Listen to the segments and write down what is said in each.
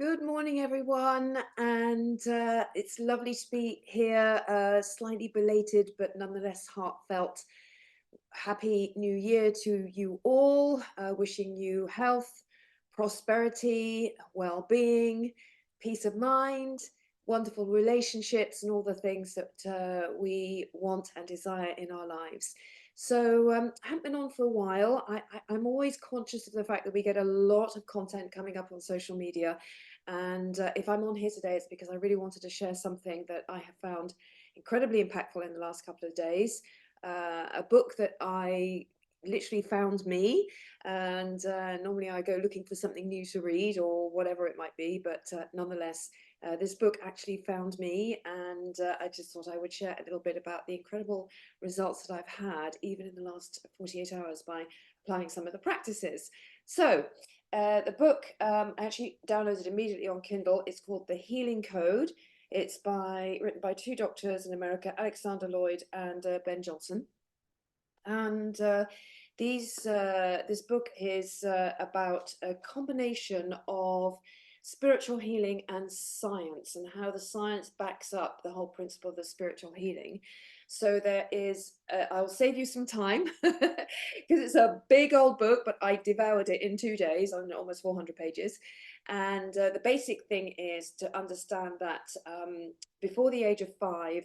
Good morning, everyone, and it's lovely to be here. Slightly belated, but nonetheless heartfelt. Happy New Year to you all. Wishing you health, prosperity, well-being, peace of mind, wonderful relationships, and all the things that we want and desire in our lives. So I haven't been on for a while. I'm always conscious of the fact that we get a lot of content coming up on social media, and if I'm on here today, it's because I really wanted to share something that I have found incredibly impactful in the last couple of days. A book that I literally found me, and normally I go looking for something new to read or whatever it might be, but nonetheless, this book actually found me, and I just thought I would share a little bit about the incredible results that I've had, even in the last 48 hours, by applying some of the practices. So, the book I actually downloaded immediately on Kindle. It's called The Healing Code. It's written by two doctors in America, Alexander Lloyd and Ben Johnson. And this book is about a combination of spiritual healing and science, and how the science backs up the whole principle of the spiritual healing. So there is, I'll save you some time because it's a big old book, but I devoured it in 2 days on almost 400 pages. And the basic thing is to understand that before the age of 5,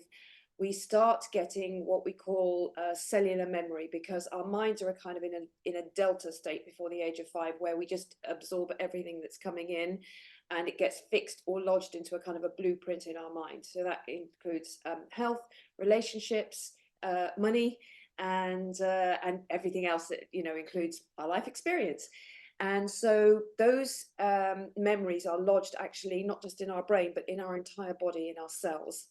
we start getting what we call cellular memory, because our minds are kind of in a delta state before the age of 5, where we just absorb everything that's coming in, and it gets fixed or lodged into a kind of a blueprint in our mind. So that includes health, relationships, money, and everything else that includes our life experience. And so those memories are lodged actually not just in our brain, but in our entire body, in our cells,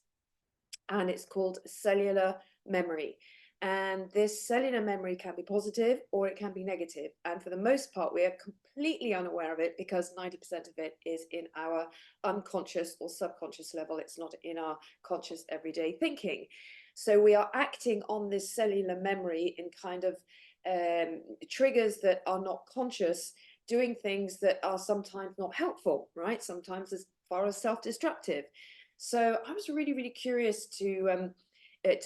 and it's called cellular memory. And this cellular memory can be positive or it can be negative. And for the most part, we are completely unaware of it, because 90% of it is in our unconscious or subconscious level. It's not in our conscious everyday thinking. So we are acting on this cellular memory in kind of triggers that are not conscious, doing things that are sometimes not helpful, right? Sometimes as far as self-destructive. So I was really, really curious to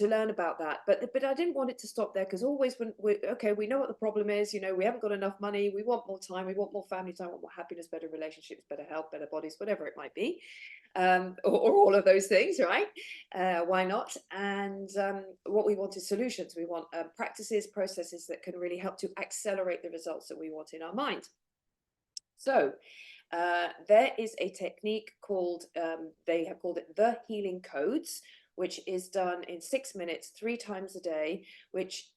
learn about that, but I didn't want it to stop there, because always when we know what the problem is. We haven't got enough money, we want more time, we want more family time, we want more happiness, better relationships, better health, better bodies, whatever it might be, or all of those things, right? Why not? And what we want is solutions. We want practices, processes that can really help to accelerate the results that we want in our mind. So there is a technique called, they have called it the Healing Codes, which is done in 6 minutes, 3 times a day, which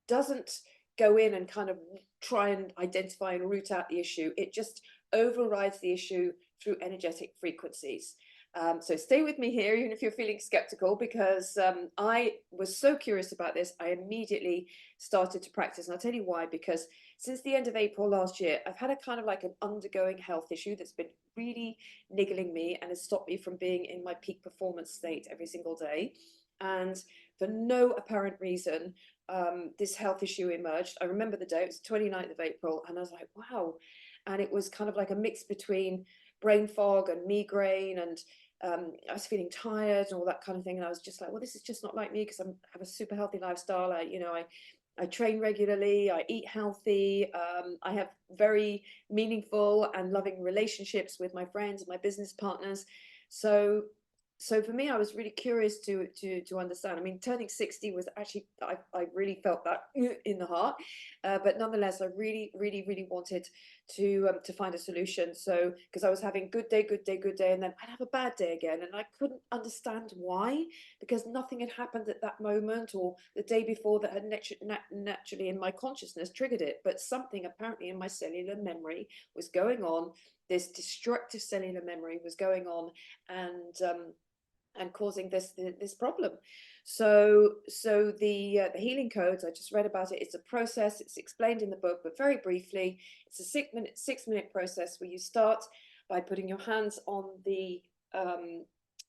doesn't go in and kind of try and identify and root out the issue. It just overrides the issue through energetic frequencies. So stay with me here, even if you're feeling skeptical, because I was so curious about this. I immediately started to practice, and I'll tell you why. Because since the end of April last year, I've had a kind of like an undergoing health issue that's been really niggling me and has stopped me from being in my peak performance state every single day. And for no apparent reason, this health issue emerged. I remember the day, it was 29th of April, and I was like, wow. And it was kind of like a mix between brain fog and migraine, and I was feeling tired and all that kind of thing. And I was just like, well, this is just not like me, because I have a super healthy lifestyle. I train regularly, I eat healthy, I have very meaningful and loving relationships with my friends and my business partners. So for me, I was really curious to understand. I mean, turning 60 was actually, I really felt that in the heart, but nonetheless, I really, really, really wanted to find a solution. So because I was having good day, good day, good day, and then I'd have a bad day again, and I couldn't understand why, because nothing had happened at that moment or the day before that had naturally in my consciousness triggered it, but something apparently in my cellular memory was going on. This destructive cellular memory was going on, and causing this problem. So the Healing Codes, I just read about it. It's a process. It's explained in the book, but very briefly, it's a 6 minute process where you start by putting your hands on the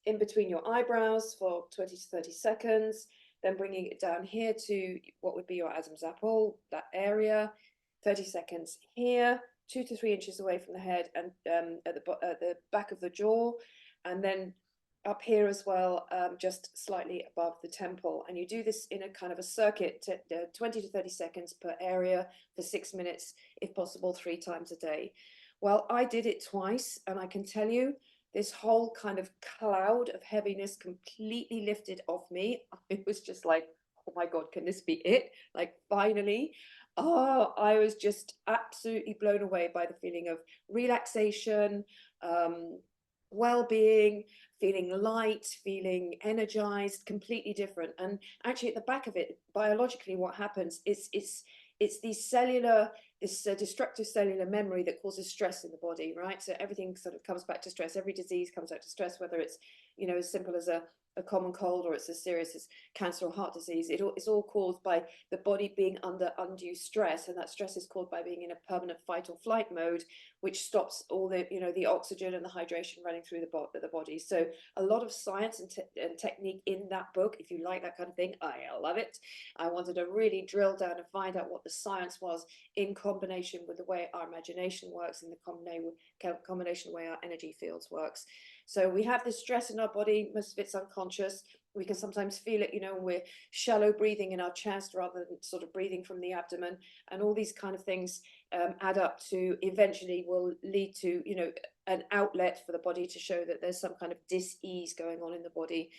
in between your eyebrows for 20 to 30 seconds, then bringing it down here to what would be your Adam's apple, that area, 30 seconds here, 2 to 3 inches away from the head, and at the back of the jaw, and then up here as well, just slightly above the temple. And you do this in a kind of a circuit, 20 to 30 seconds per area for 6 minutes, if possible, 3 times a day. Well, I did it twice, and I can tell you, this whole kind of cloud of heaviness completely lifted off me. It was just like, oh my God, can this be it? Like, finally. Oh, I was just absolutely blown away by the feeling of relaxation, well-being, feeling light, feeling energized, completely different. And actually, at the back of it, biologically, what happens is it's these cellular, this destructive cellular memory that causes stress in the body, right? So everything sort of comes back to stress. Every disease comes back to stress, whether it's, you know, as simple as a common cold, or it's as serious as cancer or heart disease. It's all caused by the body being under undue stress, and that stress is caused by being in a permanent fight or flight mode, which stops all the, you know, the oxygen and the hydration running through the body. So a lot of science and technique in that book. If you like that kind of thing, I love it. I wanted to really drill down and find out what the science was in combination with the way our imagination works, and the combination of the way our energy fields works. So we have this stress in our body, most of it's unconscious. We can sometimes feel it, you know, when we're shallow breathing in our chest rather than sort of breathing from the abdomen. And all these kind of things add up to eventually will lead to, you know, an outlet for the body to show that there's some kind of dis-ease going on in the body,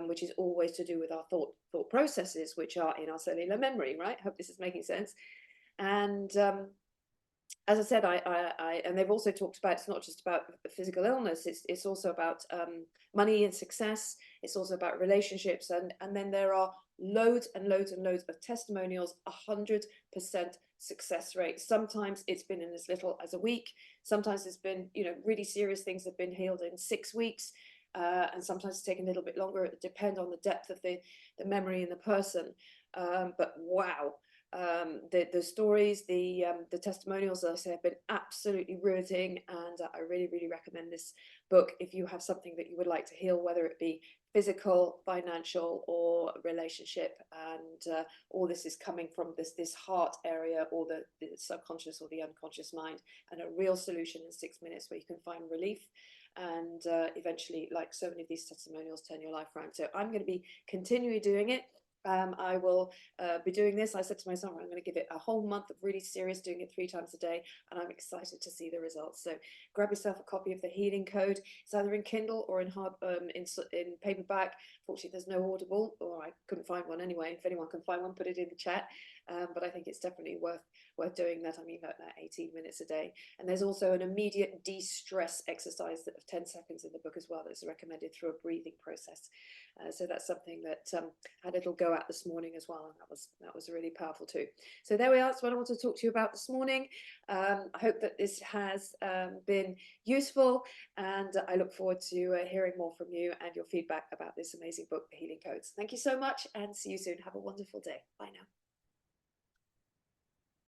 which is always to do with our thought processes, which are in our cellular memory, right? I hope this is making sense. And as I said, and they've also talked about, it's not just about physical illness, it's also about money and success. It's also about relationships, and then there are loads and loads and loads of testimonials, 100% success rate. Sometimes it's been in as little as a week. Sometimes it's been, you know, really serious things have been healed in 6 weeks, and sometimes it's taken a little bit longer. It depends on the depth of the memory in the person. But wow. The stories, the testimonials, as I say, have been absolutely riveting, and I really, really recommend this book if you have something that you would like to heal, whether it be physical, financial, or relationship. And all this is coming from this heart area, or the subconscious or the unconscious mind, and a real solution in 6 minutes where you can find relief and eventually, like so many of these testimonials, turn your life around. So I'm going to be continually doing it. I will be doing this. I said to myself, I'm going to give it a whole month of really serious, doing it 3 times a day, and I'm excited to see the results. So grab yourself a copy of the Healing Code. It's either in Kindle or in paperback. Fortunately, there's no Audible, or I couldn't find one anyway. If anyone can find one, put it in the chat. But I think it's definitely worth doing that. I mean, about 18 minutes a day. And there's also an immediate de-stress exercise of 10 seconds in the book as well, that's recommended through a breathing process. So that's something that I had a little go at this morning as well, and that was really powerful too. So there we are. That's what I want to talk to you about this morning. I hope that this has been useful, and I look forward to hearing more from you and your feedback about this amazing book, The Healing Codes. Thank you so much, and see you soon. Have a wonderful day. Bye now.